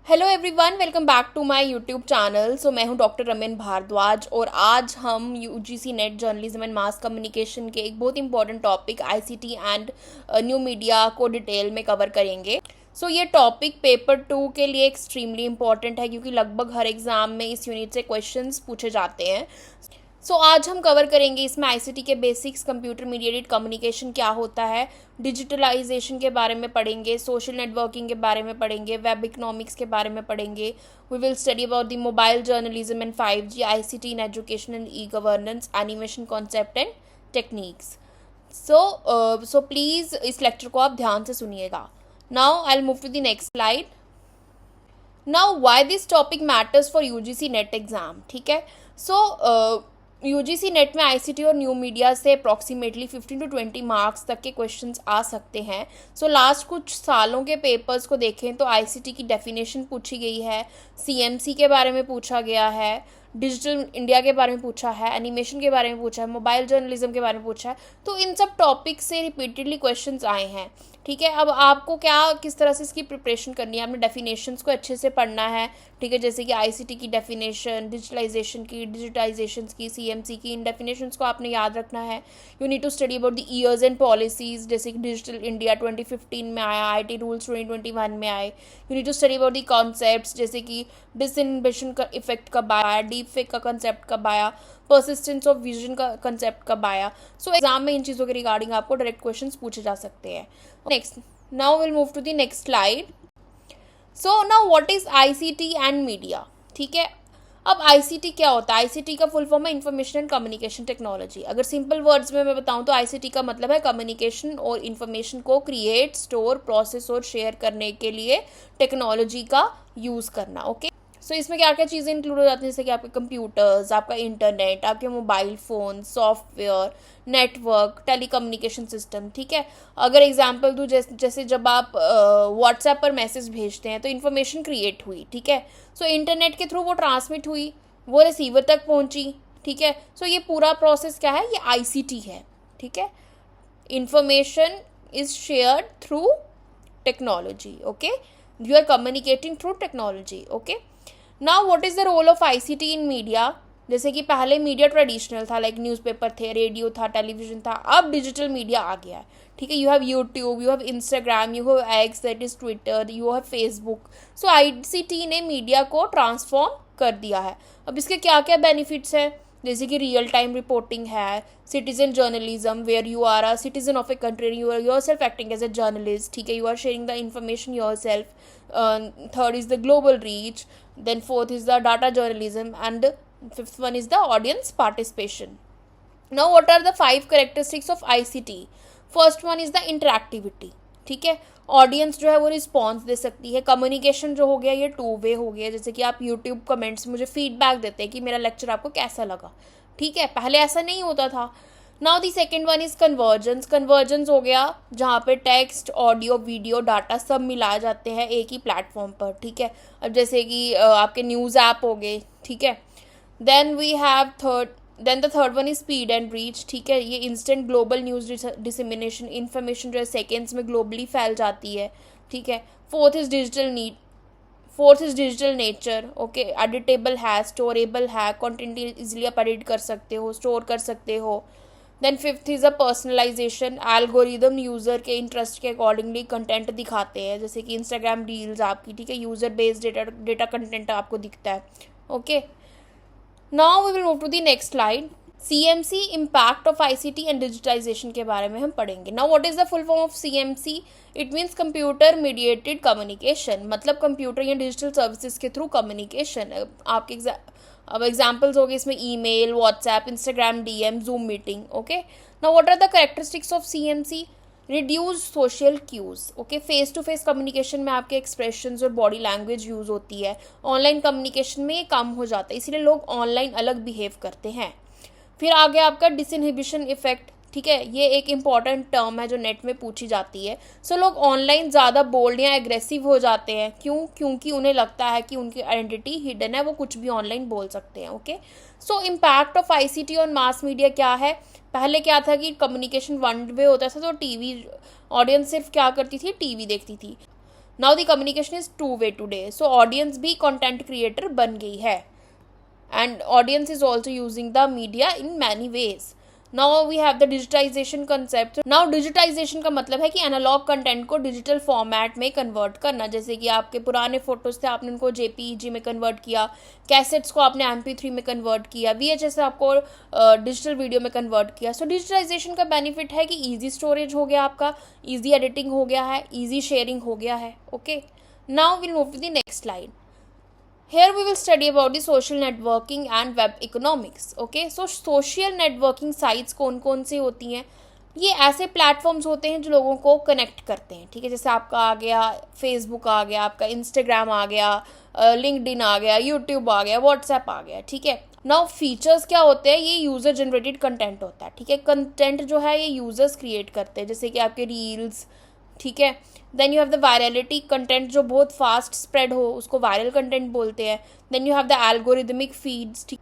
Hello everyone, welcome back to my YouTube channel. मैं हूं doctor Raman Bhardwaj और आज हम UGC NET journalism and mass communication के एक बहुत important topic ICT and new media को डिटेल में कवर करेंगे। ये टॉपिक पेपर 2 के लिए एक्सट्रीमली इंपॉर्टेंट है क्योंकि लगभग हर एग्ज़ाम में इस यूनिट से क्वेश्चंस पूछे जाते हैं। आज हम कवर करेंगे इसमें आईसीटी के बेसिक्स, कंप्यूटर मीडिएटेड कम्युनिकेशन क्या होता है, डिजिटलाइजेशन के बारे में पढ़ेंगे, सोशल नेटवर्किंग के बारे में पढ़ेंगे, वेब इकोनॉमिक्स के बारे में पढ़ेंगे। We will study about the mobile journalism and 5G, ICT in education and e governance, animation concept and techniques. Please इस लेक्चर को आप ध्यान से सुनिएगा। Now I will move to the next slide. Now why this topic matters for UGC NET exam. ठीक है, UGC NET में ICT और न्यू मीडिया से अप्रॉक्सीमेटली 15 to 20 मार्क्स तक के क्वेश्चंस आ सकते हैं। लास्ट कुछ सालों के पेपर्स को देखें तो आईसीटी की डेफिनेशन पूछी गई है, सीएमसी के बारे में पूछा गया है, डिजिटल इंडिया के बारे में पूछा है, एनिमेशन के बारे में पूछा है, मोबाइल जर्नलिज्म के बारे में पूछा है। तो इन सब टॉपिक से रिपीटेडली क्वेश्चंस आए हैं। ठीक है, अब आपको किस तरह से इसकी प्रिपरेशन करनी है, आपने डेफिनेशंस को अच्छे से पढ़ना है। ठीक है, जैसे कि आईसीटी की डेफिनेशन, डिजिटलाइजेशन की, डिजिटाइजेशन की, सीएमसी की, इन डेफिनेशंस को आपने याद रखना है। You need to study about the years and policies, जैसे कि डिजिटल इंडिया 2015 में आया, आईटी रूल्स 2021 में आए। You need to study about the concepts, जैसे कि डिसइन्वेशन का इफेक्ट कब आया, डीप फेक का कंसेप्ट कब आया, परसिस्टेंस ऑफ विजन का कंसेप्ट कब आया। एग्जाम में इन चीज़ों के रिगार्डिंग आपको डायरेक्ट क्वेश्चंस पूछे जा सकते हैं। Next, now will move to the next slide. Now what is ICT and media. ठीक है, अब आईसीटी क्या होता है? आईसीटी का फुल फॉर्म है इंफॉर्मेशन एंड कम्युनिकेशन टेक्नोलॉजी। अगर सिंपल वर्ड्स में मैं बताऊं तो आईसीटी का मतलब है कम्युनिकेशन और इंफॉर्मेशन को क्रिएट, स्टोर, प्रोसेस और शेयर करने के लिए टेक्नोलॉजी का यूज़ करना। ओके, इसमें क्या क्या चीज़ें इंक्लूड हो जाती हैं, जैसे कि आपके कंप्यूटर्स, आपका इंटरनेट, आपके mobile phone, software, network, telecommunication system. ठीक है, अगर एग्जांपल दूँ, जैसे जब आप व्हाट्सएप पर मैसेज भेजते हैं तो इन्फॉर्मेशन क्रिएट हुई। ठीक है, इंटरनेट के थ्रू वो ट्रांसमिट हुई, वो रिसीवर तक पहुंची। ठीक है, ये पूरा प्रोसेस क्या है? ये आईसीटी है। ठीक है, information is shared through technology. Okay, you are communicating through technology. Okay, now what is the role of ICT in media. जैसे कि पहले मीडिया ट्रेडिशनल था, लाइक न्यूज़पेपर थे, रेडियो था, टेलीविजन था। अब डिजिटल मीडिया आ गया है। ठीक है, you have YouTube, you have Instagram, you have X, that is Twitter, you have Facebook. ICT ने मीडिया को ट्रांसफॉर्म कर दिया है। अब इसके क्या क्या बेनिफिट्स हैं, जैसे कि रियल टाइम रिपोर्टिंग है, citizen journalism where you are a citizen of a country, you are yourself acting as a journalist. ठीक है, you are sharing the information yourself. Third is the global reach, then fourth is the data journalism, and fifth one is the audience participation. Now what are the 5 characteristics of ICT? First one is the interactivity. ठीक है, audience जो है वो response दे सकती है। Communication जो हो गया ये 2 वे हो गया, जैसे कि आप यूट्यूब कमेंट्स मुझे फीडबैक देते हैं कि मेरा लेक्चर आपको कैसा लगा। ठीक है, पहले ऐसा नहीं होता था। Now the second one is convergence. Convergence हो गया जहाँ पे टेक्स्ट, ऑडियो, वीडियो, डाटा सब मिलाए जाते हैं एक ही प्लेटफॉर्म पर। ठीक है, अब जैसे कि आपके न्यूज़ ऐप हो गए। ठीक है, then the third one is speed and reach. ठीक है, ये instant global news dissemination, information जो है सेकेंड्स में ग्लोबली फैल जाती है। ठीक है, fourth is digital nature. Okay, editable है, स्टोरेबल है, कंटेंट इजीली आप एडिट कर सकते हो, स्टोर कर सकते हो। Then fifth is a personalisation. Algorithm user के इंटरेस्ट के अकॉर्डिंगली कंटेंट दिखाते हैं, जैसे कि इंस्टाग्राम रील्स आपकी। ठीक है, यूज़र बेस्ड डेटा कंटेंट आपको दिखता है। Okay, now we will move to the next slide. CMC, impact of ICT and digitisation के बारे में हम पढ़ेंगे। Now what is the full form of CMC? It means computer mediated communication, मतलब computer या डिजिटल सर्विसेज के through communication. आपके अब एग्जाम्पल्स हो गए इसमें email, WhatsApp, Instagram DM, Zoom meeting. Okay, now what are the characteristics of CMC? Reduce social cues. Okay, face to face communication में आपके एक्सप्रेशंस और बॉडी लैंग्वेज यूज़ होती है। ऑनलाइन कम्युनिकेशन में ये कम हो जाता है, इसीलिए लोग ऑनलाइन अलग बिहेव करते हैं। फिर आगे आपका डिसइनहिबिशन इफेक्ट। ठीक है, ये एक इम्पॉर्टेंट टर्म है जो नेट में पूछी जाती है। लोग ऑनलाइन ज़्यादा बोल्ड या एग्रेसिव हो जाते हैं। क्यों? क्योंकि उन्हें लगता है कि उनकी आइडेंटिटी हिडन है, वो कुछ भी ऑनलाइन बोल सकते हैं। Okay, impact of ICT on mass media क्या है? पहले क्या था कि कम्युनिकेशन 1 वे होता था, तो टीवी ऑडियंस सिर्फ क्या करती थी? टीवी देखती थी। Now the communication is two way today, so audience भी कंटेंट क्रिएटर बन गई है and audience is also using the media in many ways. Now we have the digitisation concept. Now digitisation का मतलब है कि एनालॉग कंटेंट को digital format में कन्वर्ट करना. जैसे कि आपके पुराने फोटोज थे, आपने उनको जेपीईजी में कन्वर्ट किया, कैसेट्स को आपने MP3 में कन्वर्ट किया, VHS आपको डिजिटल वीडियो में कन्वर्ट किया. सो डिजिटाइजेशन का बेनिफिट है कि ईजी स्टोरेज हो गया आपका, ईजी एडिटिंग हो गया है, ईजी शेयरिंग हो गया है. Okay, now will move to the next slide. Here we will study about the social networking and web economics. Okay, so social networking sites कौन कौन सी होती हैं? ये ऐसे प्लेटफॉर्म्स होते हैं जो लोगों को कनेक्ट करते हैं. ठीक है, जैसे आपका आ गया फेसबुक, आ गया आपका इंस्टाग्राम, आ गया लिंक्डइन, आ गया यूट्यूब, आ गया व्हाट्सएप, आ गया. ठीक है, नाउ फीचर्स क्या होते हैं? ये यूज़र जनरेटेड कंटेंट होता है. ठीक है, कंटेंट जो है ये यूज़र्स क्रिएट करते हैं, जैसे कि आपके रील्स. ठीक है, then you have the virality, content जो बहुत फास्ट स्प्रेड हो उसको वायरल कंटेंट बोलते हैं. Then you have the algorithmic feeds. ठीक,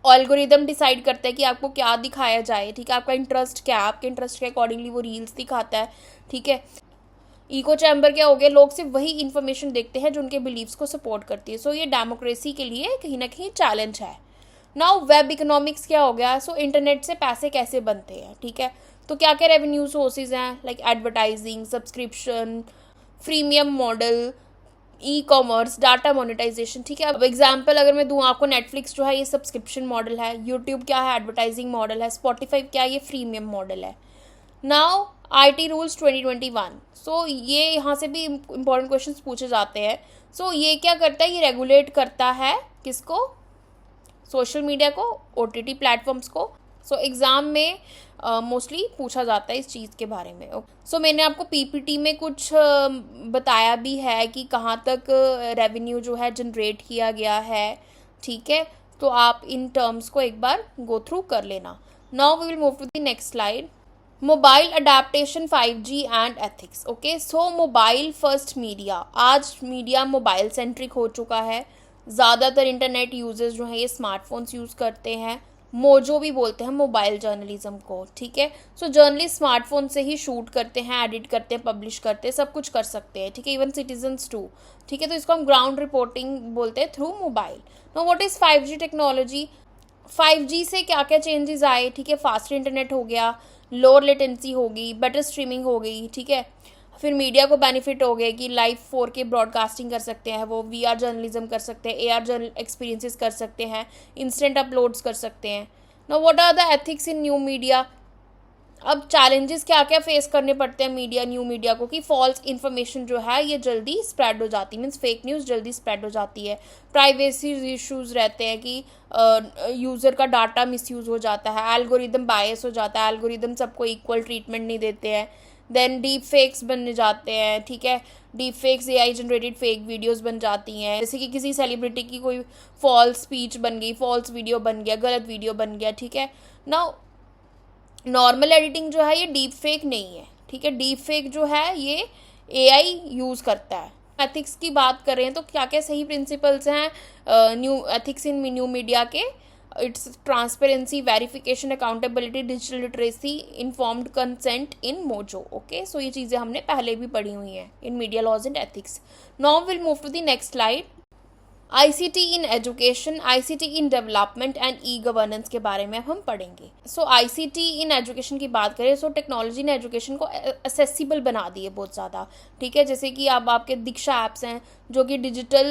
एल्गोरिदम डिसाइड करता है कि आपको क्या दिखाया जाए. ठीक है, आपका इंटरेस्ट क्या है, आपके इंटरेस्ट के अकॉर्डिंगली वो रील्स दिखाता है. ठीक है, इको चैम्बर क्या हो गया? लोग सिर्फ वही इन्फॉर्मेशन देखते हैं जो उनके बिलीव्स को सपोर्ट करती है. सो ये डेमोक्रेसी के लिए कहीं ना कहीं चैलेंज है. नाउ वेब इकोनॉमिक्स क्या हो गया? सो इंटरनेट से पैसे कैसे बनते हैं. ठीक है, तो क्या क्या रेवेन्यू सोर्सेज हैं? Like advertising, subscription, freemium model, e commerce, data monetisation. ठीक है, अब एग्जाम्पल अगर मैं दूँ आपको, नेटफ्लिक्स जो है ये सब्सक्रिप्शन मॉडल है, यूट्यूब क्या है? एडवर्टाइजिंग मॉडल है, स्पॉटिफाई क्या है? ये फ्रीमियम मॉडल है. Now IT rules 2021. सो ये यहाँ से भी इंपॉर्टेंट क्वेश्चंस पूछे जाते हैं. सो ये क्या करता है? ये रेगुलेट करता है किसको? सोशल मीडिया को, OTT प्लेटफॉर्म्स को. सो एग्ज़ाम में मोस्टली पूछा जाता है इस चीज़ के बारे में. सो मैंने आपको PPT में कुछ बताया भी है कि कहाँ तक रेवेन्यू जो है जनरेट किया गया है. ठीक है, तो आप इन टर्म्स को एक बार गो थ्रू कर लेना. Now we will move to the next slide. Mobile adaptation, 5G and ethics. Okay, so mobile first media. आज मीडिया मोबाइल सेंट्रिक हो चुका है. ज़्यादातर इंटरनेट यूजर्स जो हैं ये स्मार्टफोन्स यूज़ करते हैं. मोजो भी बोलते हैं मोबाइल जर्नलिज्म को. ठीक है, सो जर्नलिस्ट स्मार्टफोन से ही शूट करते हैं, एडिट करते हैं, पब्लिश करते हैं, सब कुछ कर सकते हैं. ठीक है, इवन सिटीजन्स टू. ठीक है, तो इसको हम ग्राउंड रिपोर्टिंग बोलते हैं through mobile. Now what is 5G technology? 5G से क्या क्या चेंजेस आए? ठीक है, फास्टर इंटरनेट हो गया, लोअर लेटेंसी होगी, बेटर स्ट्रीमिंग हो गई. ठीक है, फिर मीडिया को बेनिफिट हो गया कि लाइव 4K ब्रॉडकास्टिंग कर सकते हैं, वो VR जर्नलिज्म कर सकते हैं, AR जर्नल एक्सपीरियंसेस कर सकते हैं, इंस्टेंट अपलोड्स कर सकते हैं. Now what are the ethics in new media? अब चैलेंजेस क्या क्या फेस करने पड़ते हैं न्यू मीडिया को कि फॉल्स इन्फॉर्मेशन जो है ये जल्दी स्प्रेड हो जाती है, मीन्स फेक न्यूज़ जल्दी स्प्रेड हो जाती है. प्राइवेसी इश्यूज़ रहते हैं कि यूज़र का डाटा मिसयूज़ हो जाता है, एल्गोरिदम बायस हो जाता है, एल्गोरिदम सबको इक्वल ट्रीटमेंट नहीं देते हैं. देन डीप फेक्स बन जाते हैं. ठीक है, deep fakes AI generated fake videos बन जाती हैं, जैसे कि किसी सेलिब्रिटी की कोई फॉल्स स्पीच बन गई, फॉल्स वीडियो बन गया, गलत वीडियो बन गया. ठीक है, नाउ नॉर्मल एडिटिंग जो है ये डीप फेक नहीं है. ठीक है, डीप फेक जो है ये AI यूज़ करता है. एथिक्स की बात करें तो क्या क्या सही प्रिंसिपल्स हैं new ethics in new media के? It's transparency, verification, accountability, digital literacy, informed consent in mojo. Okay, so ये चीज़ें हमने पहले भी पढ़ी हुई हैं in media laws and ethics. Now will move to the next slide. ICT in education, ICT in development and e-governance के बारे में हम पढ़ेंगे. सो ICT इन एजुकेशन की बात करें, सो टेक्नोलॉजी ने एजुकेशन को एक्सेसिबल बना दी है बहुत ज़्यादा. ठीक है, जैसे कि अब आपके दीक्षा ऐप्स हैं जो कि डिजिटल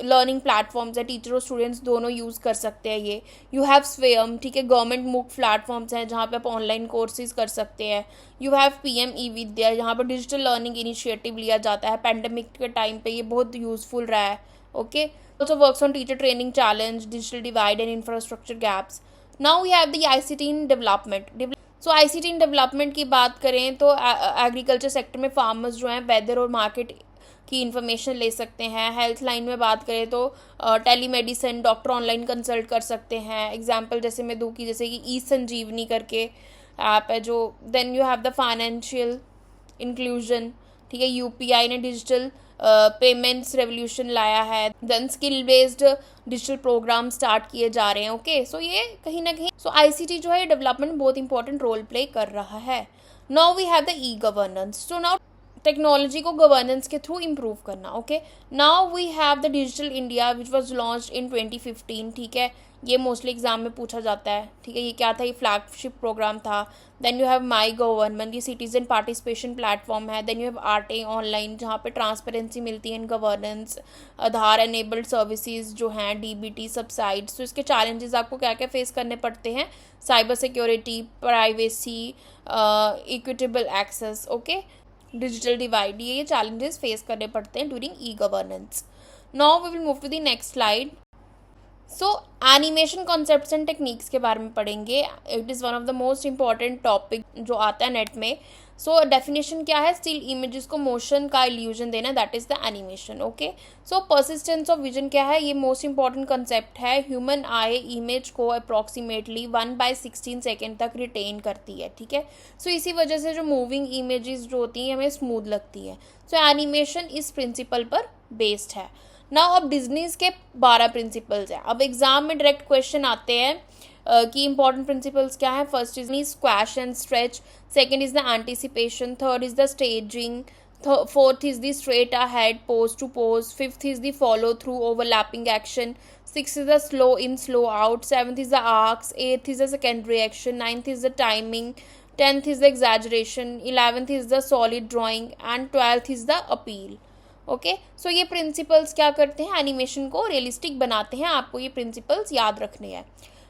लर्निंग प्लेटफॉर्म्स है, टीचर और स्टूडेंट्स दोनों यूज़ कर सकते हैं ये. यू हैव स्वयं. ठीक है, गवर्नमेंट मूक प्लेटफॉर्म्स हैं जहाँ पे आप ऑनलाइन कोर्सेज कर सकते हैं. यू हैव PM E-विद्या, यहाँ पर डिजिटल लर्निंग इनिशिएटिव लिया जाता है. पैंडमिक के टाइम पे ये बहुत यूज़फुल रहा है. Okay, also works on teacher training challenge, digital divide and infrastructure gaps. Now we have the ICT in development. So ICT in development की बात करें तो एग्रीकल्चर सेक्टर में फार्मर्स जो हैं वेदर और मार्केट की इन्फॉर्मेशन ले सकते हैं. हेल्थ लाइन में बात करें तो टेलीमेडिसिन, डॉक्टर ऑनलाइन कंसल्ट कर सकते हैं. एग्जाम्पल जैसे मैं दूँ कि जैसे कि E-संजीवनी करके ऐप है जो. Then you have the financial inclusion. ठीक है, UPI ने डिजिटल पेमेंट्स रेवोल्यूशन लाया है. Then skill based digital program start किए जा रहे हैं. ओके, सो ये कहीं ना कहीं ICT जो है डेवलपमेंट में बहुत इंपॉर्टेंट रोल प्ले कर रहा है. Now we have the e-governance. So now technology को गवर्नेंस के थ्रू इम्प्रूव करना. Okay, now we have the digital India which was launched in 2015. ठीक है, ये मोस्टली एग्जाम में पूछा जाता है. ठीक है, ये क्या था? ये फ्लैगशिप प्रोग्राम था. Then you have my government, ये सिटीजन पार्टिसिपेशन प्लेटफॉर्म है. Then you have RTI online, जहाँ पे ट्रांसपेरेंसी मिलती है in governance. Aadhaar enabled services जो हैं, डीबीटी सबसाइड्स. तो इसके चैलेंजेस आपको क्या क्या फेस करने पड़ते हैं? Cyber security, privacy, equitable access. Okay, digital divide, ये चैलेंजेस फेस करने पड़ते हैं during e governance. Now we will move to the next slide. So animation concepts and techniques के बारे में पढ़ेंगे. It is one of the most important topic जो आता है नेट में. सो डेफिनेशन क्या है? स्टिल इमेजेस को मोशन का इल्यूजन देना, that is the animation. Okay, so persistence of vision क्या है? ये मोस्ट इंपॉर्टेंट कंसेप्ट है. ह्यूमन आई इमेज को अप्रॉक्सीमेटली 1/16 सेकेंड तक रिटेन करती है. ठीक है, सो इसी वजह से जो मूविंग इमेजेस जो होती हैं हमें स्मूथ लगती है. सो एनिमेशन इस प्रिंसिपल पर बेस्ड है. नाउ अब डिज्नीज के 12 प्रिंसिपल्स हैं. अब एग्जाम में डायरेक्ट क्वेश्चन आते हैं कि इंपॉर्टेंट प्रिंसिपल्स क्या है. First is squash and stretch, second is the anticipation, third is the staging, fourth is the straight ahead pose to pose, fifth is the follow through overlapping action, six is the slow in slow out, seventh is the arcs, eighth is the secondary action, ninth is the timing, 10th is the exaggeration, 11th is the solid drawing and 12th is the appeal. Okay, so ये principles क्या करते हैं? Animation को realistic बनाते हैं. आपको ये principles याद रखने हैं.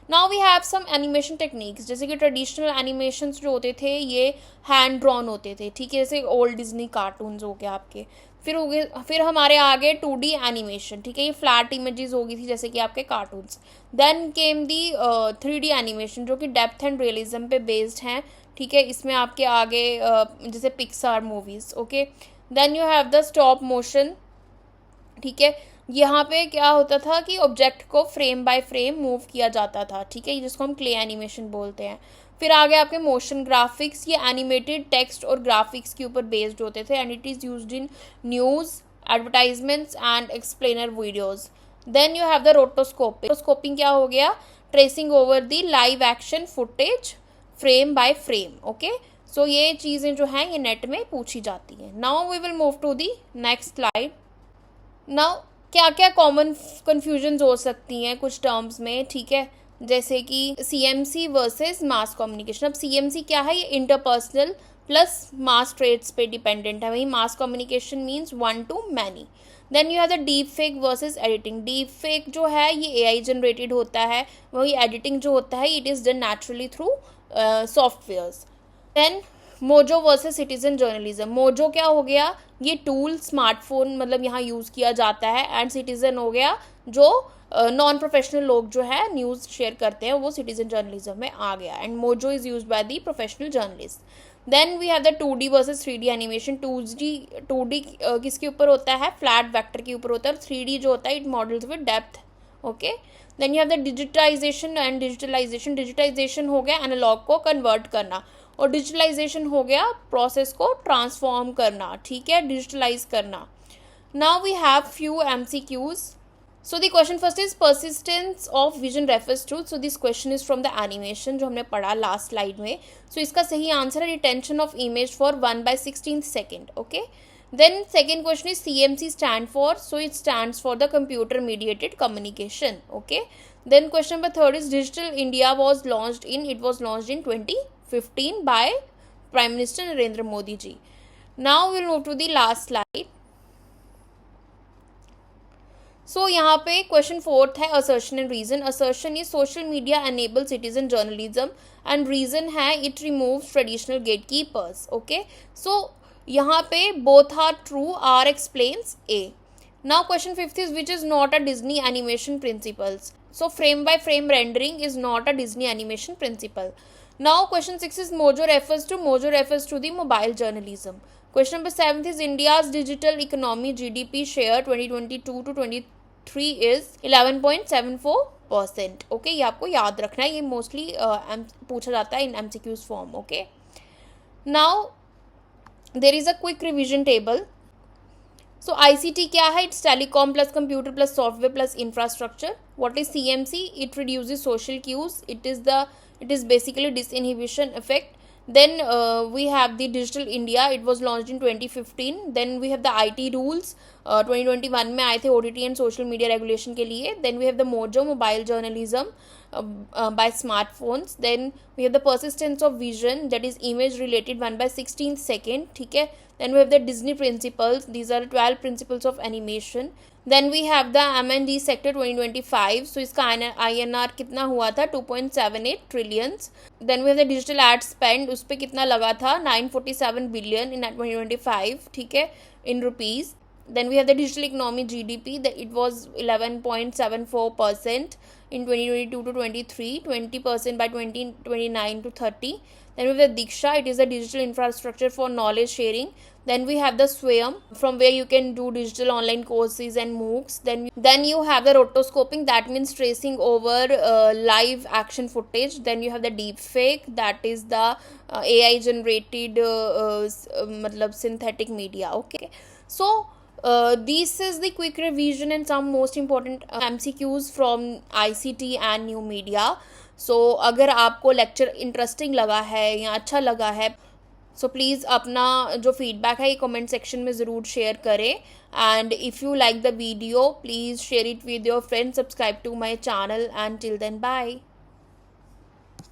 Now we have some animation techniques. जैसे कि ट्रेडिशनल एनिमेशंस जो होते थे ये हैंड ड्रॉन होते थे. ठीक है, जैसे ओल्ड डिज्नी कार्टून्स हो गए आपके. फिर हमारे आगे 2D एनिमेशन. ठीक है, ये फ्लैट इमेजेस हो गई थी जैसे कि आपके cartoons. Then came the 3D animation जो कि डेप्थ एंड रियलिज्म पे बेस्ड हैं. ठीक है, इसमें आपके आगे जैसे Pixar movies. Okay, then you have the stop motion. ठीक है, यहाँ पे क्या होता था कि ऑब्जेक्ट को फ्रेम बाय फ्रेम मूव किया जाता था. ठीक है, जिसको हम क्ले एनिमेशन बोलते हैं. फिर आगे आपके मोशन ग्राफिक्स, ये एनिमेटेड टेक्स्ट और ग्राफिक्स के ऊपर बेस्ड होते थे and it is used in news, advertisements and explainer videos. Then you have the rotoscoping. Rotoscoping क्या हो गया? Tracing over the live action footage frame by frame. Okay, so ये चीज़ें जो हैं ये नेट में पूछी जाती हैं. Now we will move to the next slide. नाउ क्या क्या कॉमन कन्फ्यूजन्स हो सकती हैं कुछ टर्म्स में. ठीक है, जैसे कि CMC वर्सेस मास कम्युनिकेशन. अब CMC क्या है? ये इंटरपर्सनल प्लस मास ट्रेट्स पे डिपेंडेंट है. वही mass communication means 1 to many. Then you have the deep fake versus editing. Deep fake जो है ये AI जनरेटेड होता है, वही एडिटिंग जो होता है it is done naturally through softwares. Then mojo versus citizen journalism. Mojo क्या हो गया? ये टूल स्मार्टफोन मतलब यहाँ यूज़ किया जाता है. एंड सिटीजन हो गया जो नॉन प्रोफेशनल लोग जो है न्यूज़ शेयर करते हैं, वो सिटीजन जर्नलिज्म में आ गया. And mojo is use by the professional journalist. Then we have the 2D versus 3D animation. 2D किसके ऊपर होता है? फ्लैट वेक्टर के ऊपर होता है. और 3D जो होता है it models with depth. Okay, then you have the digitisation and digitalisation. Digitisation हो गया एनालॉग को कन्वर्ट करना, और डिजिटलाइजेशन हो गया प्रोसेस को ट्रांसफॉर्म करना. ठीक है, डिजिटलाइज करना. Now we have few MCQs. So the question first is persistence of vision refers to. So this question is from the animation जो हमने पढ़ा लास्ट स्लाइड में. सो इसका सही आंसर है retention of image for 1/16 second. Okay, then second question is CMC stand for. So it stands for the computer mediated communication. Okay, then question number third is digital India was launched in 2015 by Prime Minister Narendra Modi ji. Now we will move to the last slide. So यहाँ पे question fourth है assertion and reason. Assertion is social media enable citizen journalism and reason है it removes traditional gatekeepers. Okay, so यहाँ पे both are true. R explains A. Now question fifth is which is not a Disney animation principles. So frame by frame rendering is not a Disney animation principle. Now question 6 is Mojo refers to the mobile journalism. Question number 7 is India's digital economy GDP share 2022 to 23 is 11.74%. Okay, ये आपको याद रखना है. ये mostly पूछा जाता है in MCQs form. Okay, now there is a quick revision table. So ICT क्या है? It's telecom plus computer plus software plus infrastructure. What is CMC? It reduces social cues. It is basically disinhibition effect. Then we have the Digital India, it was launched in 2015. Then we have the IT rules, 2021 में आए थे OTT and social media regulation के लिए. Then we have the Mojo mobile journalism by smartphones. Then we have the persistence of vision, that is image related 1/16 second. ठीक है. Then we have the Disney principles, these are 12 principles of animation. Then we have the M&D sector 2025. So इसका INR कितना हुआ था 2.78 trillions. Then we have the digital ad spend, उस पर कितना लगा था 947 billion in 2025. ठीक है, in rupees. Then we have the digital economy GDP, that it was 11.74% in 2022 to 23, 20% by 2029 to 30. Then we have the Diksha, it is a digital infrastructure for knowledge sharing. Then we have the Swayam, from where you can do digital online courses and MOOCs. Then you have the rotoscoping, that means tracing over live action footage. Then you have the deepfake, that is the AI generated matlab synthetic media. Okay, so this is the quick revision and some most important MCQs from ICT and new media. So अगर आपको lecture interesting लगा है या अच्छा लगा है, so please अपना जो फीडबैक है ये कमेंट सेक्शन में ज़रूर शेयर करें. And if you like the video, please share it with your friends, subscribe to my channel, and till then bye.